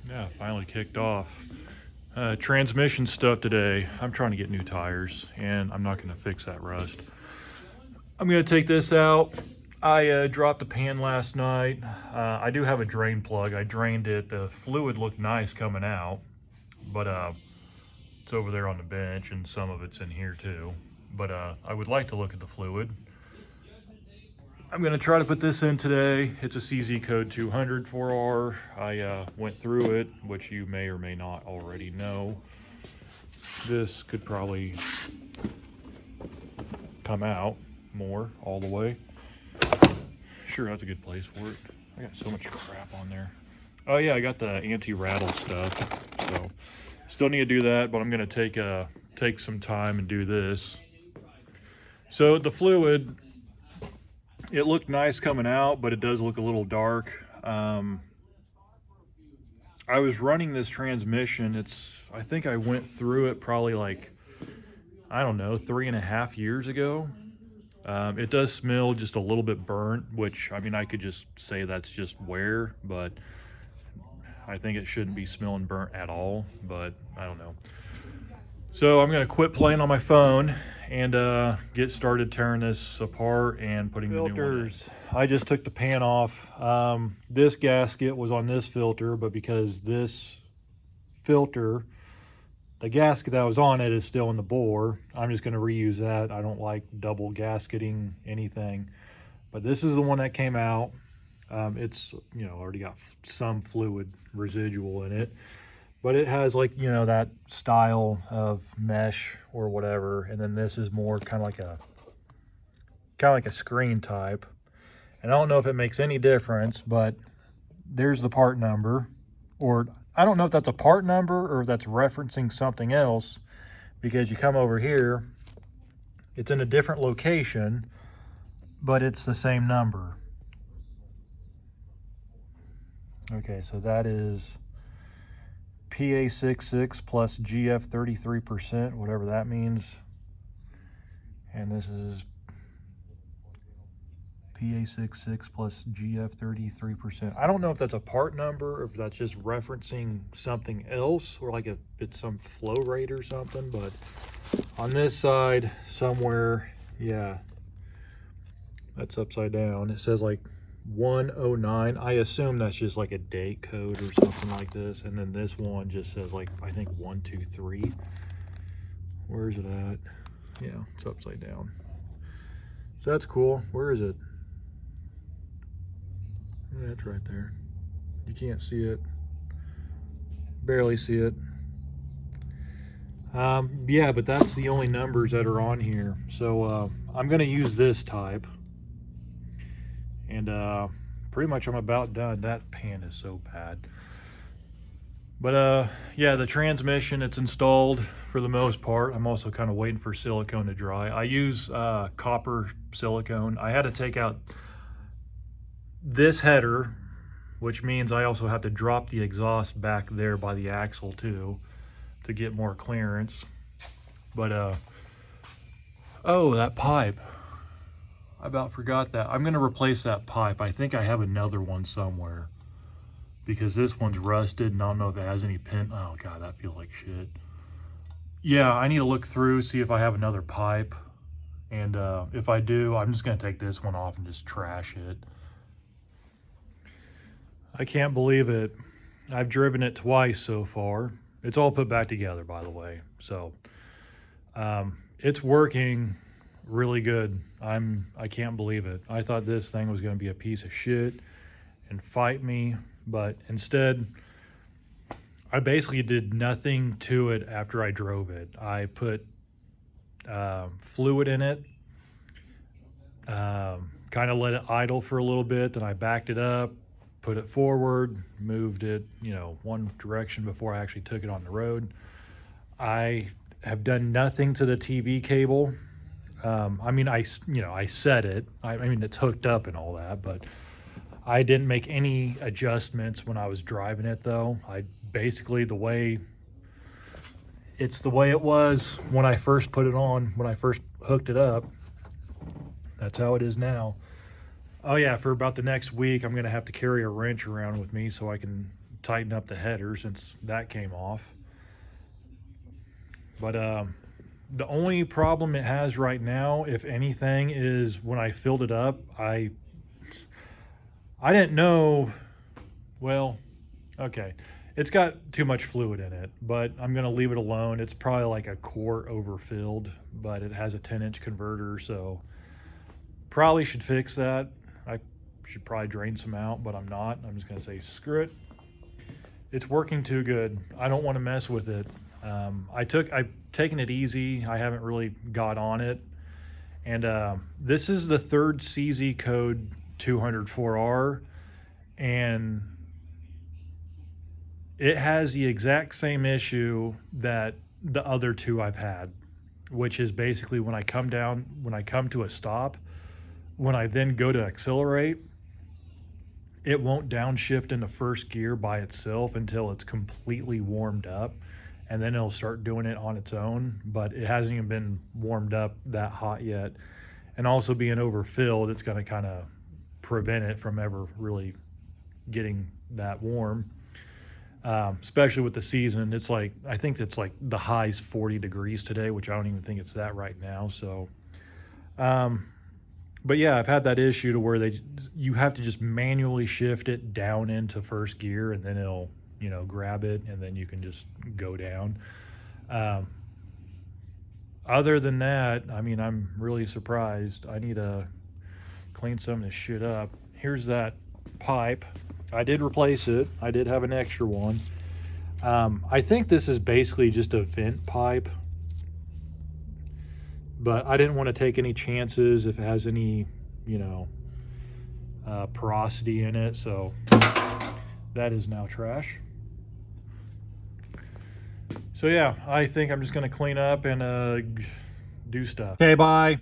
Yeah, finally kicked off. Transmission stuff today. I'm trying to get new tires, and I'm not going to fix that rust. I'm going to take this out. I dropped the pan last night. I do have a drain plug. I drained it. The fluid looked nice coming out, but it's over there on the bench, and some of it's in here too. But I would like to look at the fluid. I'm going to try to put this in today. It's a CZ code 200 4R. I went through it, which you may or may not already know. This could probably come out more all the way. Sure, that's a good place for it. I got so much crap on there. Oh yeah, I got the anti-rattle stuff. So still need to do that, but I'm going to take some time and do this. So the fluid, it looked nice coming out, but it does look a little dark. I was running this transmission. I think I went through it probably like, I don't know, 3.5 years ago. It does smell just a little bit burnt, which, I mean, I could just say that's just wear, but I think it shouldn't be smelling burnt at all, but I don't know. So I'm going to quit playing on my phone and get started tearing this apart and putting the new one in. I just took the pan off. This gasket was on this filter, but because this filter, the gasket that was on it is still in the bore, I'm just going to reuse that. I don't like double gasketing anything, but this is the one that came out. It's, already got some fluid residual in it, but it has like, that style of mesh or whatever. And then this is more kind of like a screen type. And I don't know if it makes any difference, but there's the part number, or I don't know if that's a part number or if that's referencing something else, because you come over here, it's in a different location, but it's the same number. Okay, so that is PA66 plus GF 33%, whatever that means. And this is PA66 plus GF 33%. I don't know if that's a part number or if that's just referencing something else, or like if it's some flow rate or something. But on this side somewhere, yeah, that's upside down. It says like 109. I assume that's just like a date code or something like this. And then this one just says like, I think 123. Where's it at? Yeah, it's upside down. So that's cool. Where is it? Yeah, it's right there. You can't see it. Barely see it. Yeah, but that's the only numbers that are on here. So I'm going to use this type. And pretty much I'm about done. That pan is so bad. But yeah, the transmission, it's installed for the most part. I'm also kind of waiting for silicone to dry. I use copper silicone. I had to take out this header, which means I also have to drop the exhaust back there by the axle too to get more clearance. But oh, that pipe, I about forgot that. I'm going to replace that pipe. I think I have another one somewhere, because this one's rusted and I don't know if it has any pin. Oh god, that feels like shit. Yeah, I need to look through, see if I have another pipe, and if I do, I'm just going to take this one off and just trash it. I can't believe it. I've driven it twice so far. It's all put back together, by the way. So it's working really good. I can't believe it. I thought this thing was going to be a piece of shit and fight me, but instead I basically did nothing to it after I drove it. I put fluid in it, kind of let it idle for a little bit, then I backed it up, put it forward, moved it, one direction before I actually took it on the road. I have done nothing to the TV cable. I mean, I set it. I mean, it's hooked up and all that, but I didn't make any adjustments when I was driving it though. I basically, the way it was when I first put it on, when I first hooked it up, that's how it is now. Oh yeah, for about the next week, I'm gonna have to carry a wrench around with me so I can tighten up the header since that came off. But the only problem it has right now, if anything, is when I filled it up, I didn't know. Well, okay, it's got too much fluid in it, but I'm gonna leave it alone. It's probably like a quart overfilled, but it has a 10-inch converter, so probably should fix that. I should probably drain some out, but I'm not. I'm just gonna say screw it. It's working too good. I don't want to mess with it. I've taken it easy. I haven't really got on it, and this is the third CZ code 204R, and it has the exact same issue that the other two I've had, which is basically when I come to a stop, when I then go to accelerate, it won't downshift into first gear by itself until it's completely warmed up, and then it'll start doing it on its own, but it hasn't even been warmed up that hot yet. And also being overfilled, it's going to kind of prevent it from ever really getting that warm. Especially with the season, it's like, I think it's like the high's 40 degrees today, which I don't even think it's that right now. So, but yeah, I've had that issue to where you have to just manually shift it down into first gear, and then it'll, grab it, and then you can just go down. Other than that, I mean, I'm really surprised. I need to clean some of this shit up. Here's that pipe. I did replace it. I did have an extra one. I think this is basically just a vent pipe, but I didn't want to take any chances if it has any, porosity in it. So that is now trash. So yeah, I think I'm just going to clean up and do stuff. Okay, bye.